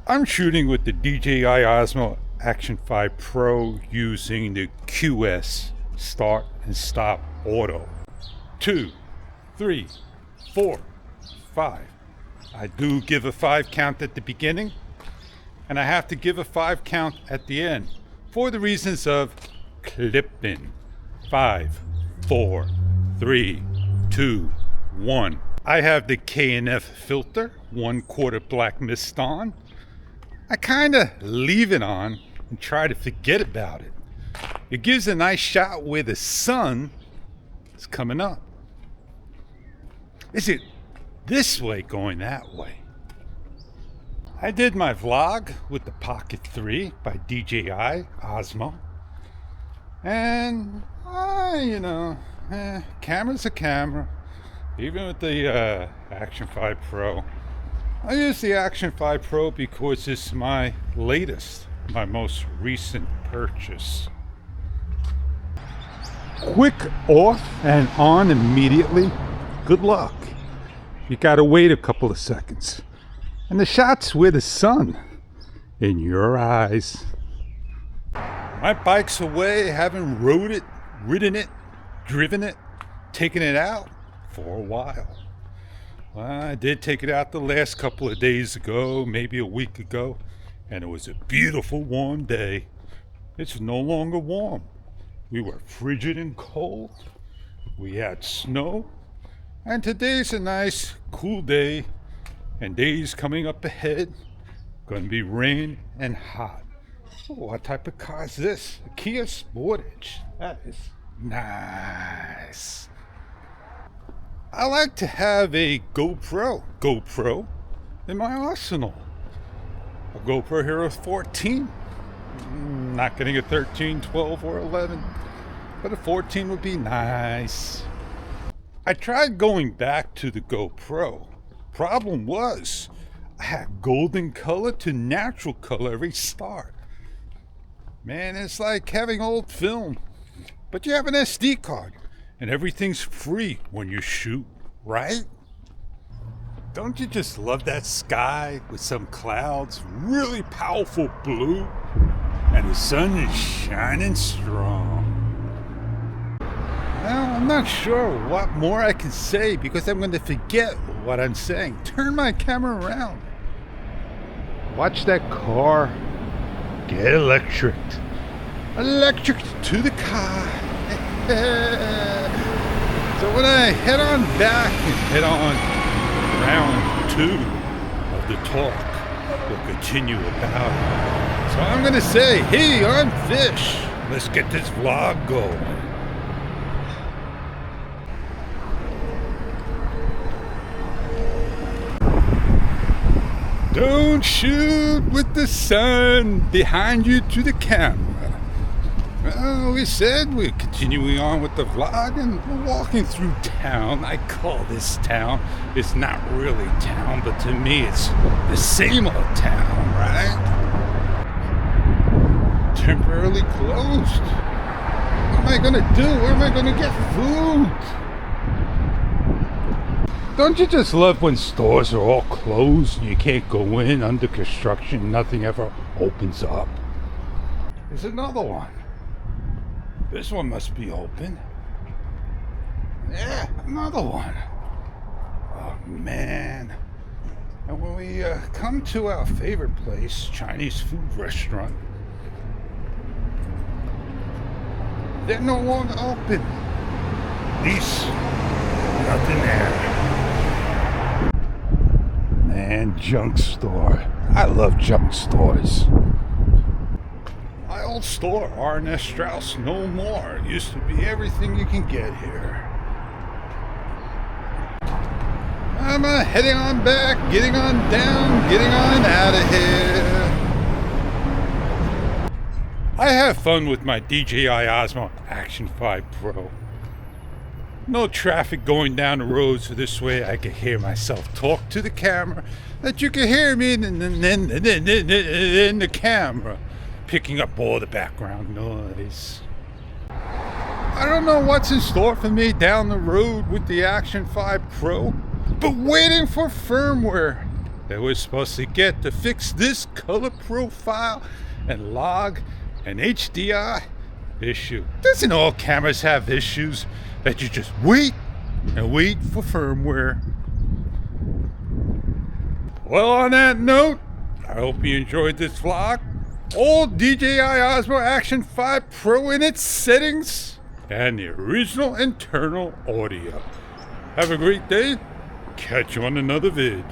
I'm shooting with the DJI Osmo Action 5 Pro using the QS Start and Stop Auto. 2, 3, 4, 5. I do give a 5 count at the beginning, and I have to give a 5 count at the end for the reasons of clipping. 5, 4, 3, 2, 1. I have the K&F filter, 1/4 black mist on. I kind of leave it on and try to forget about it. It gives a nice shot where the sun is coming up. Is it this way going that way? I did my vlog with the Pocket 3 by DJI Osmo. And, camera's a camera. Even with the Action 5 Pro. I use the Action 5 Pro because it's my most recent purchase. Quick off and on immediately. Good luck. You gotta wait a couple of seconds. And the shot's with the sun in your eyes. My bike's away, haven't ridden it, driven it, taken it out for a while. Well, I did take it out the last couple of days ago, maybe a week ago, and it was a beautiful warm day. It's no longer warm. We were frigid and cold. We had snow, and today's a nice, cool day, and days coming up ahead, gonna be rain and hot. Oh, what type of car is this? A Kia Sportage. That is nice. I like to have a GoPro in my arsenal. A GoPro Hero 14. Not getting a 13, 12, or 11, but a 14 would be nice. I tried going back to the GoPro. Problem was, I had golden color to natural color every start. Man, it's like having old film, but you have an SD card. And everything's free when you shoot, right? Don't you just love that sky with some clouds, really powerful blue, and the sun is shining strong? Well, I'm not sure what more I can say because I'm going to forget what I'm saying. Turn my camera around. Watch that car get electric. Electric to the car. So when I head on back and head on round 2 of the talk, we'll continue about it. So I'm gonna say, hey, I'm Fish. Let's get this vlog going. Don't shoot with the sun behind you to the camera. Well, we said we're continuing on with the vlog and we're walking through town. I call this town. It's not really town, but to me it's the same old town, right? Temporarily closed. What am I gonna do? Where am I gonna get food? Don't you just love when stores are all closed and you can't go in, under construction, nothing ever opens up? There's another one. This one must be open. Yeah, another one. Oh, man. And when we come to our favorite place, Chinese food restaurant, they're no longer open. At least, nothing there. Man, junk store. I love junk stores. My old store, R&S Strauss, no more. It used to be everything you can get here. I'm heading on back, getting on down, getting on out of here. I have fun with my DJI Osmo Action 5 Pro. No traffic going down the road, so this way I can hear myself talk to the camera, that you can hear me in the camera. Picking up all the background noise. I don't know what's in store for me down the road with the Action 5 Pro, but waiting for firmware that we're supposed to get to fix this color profile and log an HDR issue. Doesn't all cameras have issues that you just wait and wait for firmware? Well, on that note, I hope you enjoyed this vlog. All DJI Osmo Action 5 Pro in its settings and the original internal audio. Have a great day. Catch you on another vid.